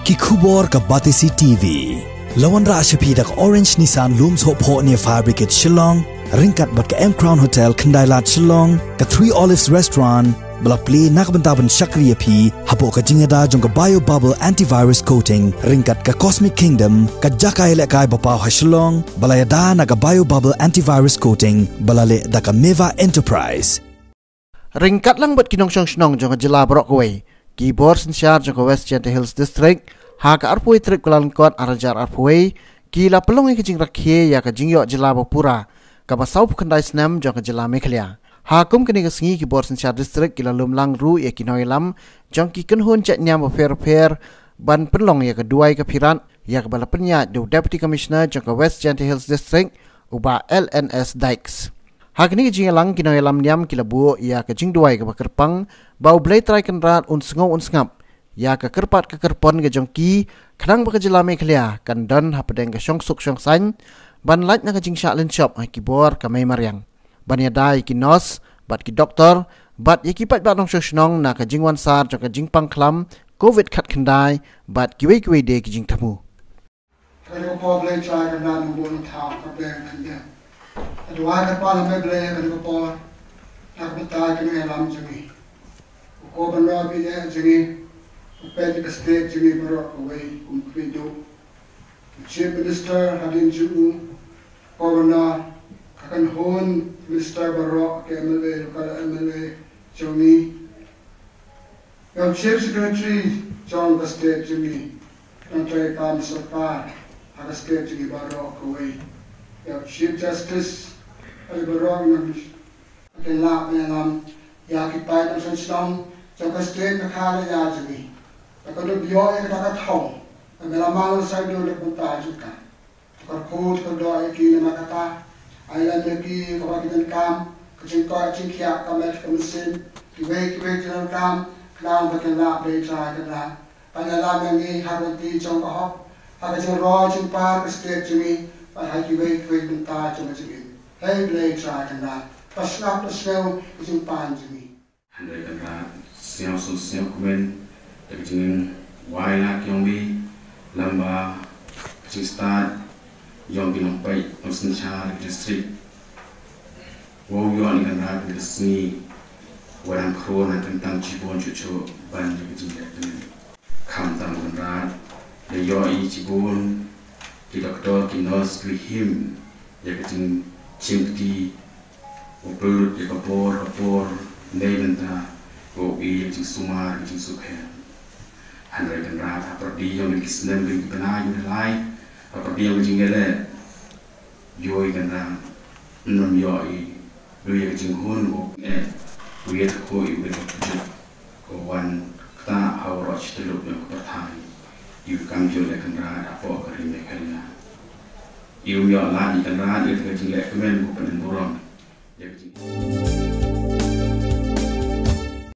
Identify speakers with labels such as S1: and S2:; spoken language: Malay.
S1: ki khubor ka Batisi TV lawan ra shapi dak Orange Nissan Looms Hope Ho near Fabricate Shillong ringkat bat ka M Crown Hotel Kandailat Shillong ka Three Olives Restaurant bala Blei nak bentaban Shakriya P hapo ka Jingda jong ka Bio Bubble Antivirus Coating ringkat ka Cosmic Kingdom ka Jakai lekai bapa ha Shillong bala yada na ka Bio Bubble Antivirus Coating bala le da ka Meva Enterprise
S2: ringkat lang bat kinong shnong jong ka Jylla Rakhe keyboard sincere jong ka West Jaiñtia Hills District ha ka arpoi trip kulan kot arajar arpoi kila pelong ke jing Rakhe ya ka Jingïoh Jylla Bapura ka basau kandai snam jong ka Jylla Meghalaya ha kum kini ka singi keyboard sincere district kila lumlang ru ya kinoi lam jong ki kenhun Jaiñtia mo fer ban pelong ya ka duai ka piran ya ka bala penya do deputy commissioner jong ka West Jaiñtia Hills District uba LNS Dikes ha kini jing lang kinoi lam nyam kila bu ya ka Jingduwai ka bakerpang bau Blei trai kan rat un sngap ya ka kerpat ka kerpon ka jongki khnang ba ka Jylla Meghalaya kan dan ha pedeng ka syong suk syong san ban lait na ka jing sha len shop ha ki bor ka mai mariang ban ya dai ki nos bat ki doktor bat ya ki pat ba nong shnong na ka jingwan sar jong ka jing pang klam covid khat khandai bat ki wei de ki jing thamu
S3: Kalau kau Blei try kan ran mulu thang ka Blei kan dia adwa ka pa na Blei kan ko pa nak betai kan lam jemi ko ban ra bi ya jemi Pwede ka state jini barok away kumpido. Chief Minister hadin ju'u Governor kakanhon Minister barok ke MLA lokal MLA joni. Yang Chief Secretary John ka state jini nantay kam sarkar ka state jini barok away. Yang Chief Justice ay barok ng akin lak na alam yakipay ng sansinong Jong ka state nakala ya jini. Kalau biar yang kita tahu, kalau malu saya dulu lepas juga. Kalau kod kalau iki nama kata, ayat lagi kalau kita kam, kecingkau cingkiak kami mesin, kiwe jalan kam, kalau kita nak belajar kita, panjalan ini harus dijong kahok, harus jengro jengpar ke state jemi, pada kiwe bentar jemi. Hei belajar kita, pasnak pasnau jengpan jemi.
S4: Andai kata siapa komen dari Jingduwai nak yang bi lamba kecil start yang binampai konsentrasi distrik. Wow yang ikan rak di sini orang korona tentang cibon cucu ban di Jingduwai. Kam tentang rak the yoi cibon di doktor kinos krihim ya kecil cimti upur di kapor nei benta gobi kecil sumar kecil sukher. Andai kan rat perdi yang kisnem bin kena Jylla perdi yang jingele yoi kan rat nom yoi lui jing hun go lui ko i be ko wan ta hawro chteluk yang perthai yu kam Jylla kan rat apo ka rim Meghalaya yu yo la di kan rat yu ka jingele kemen ko pen burong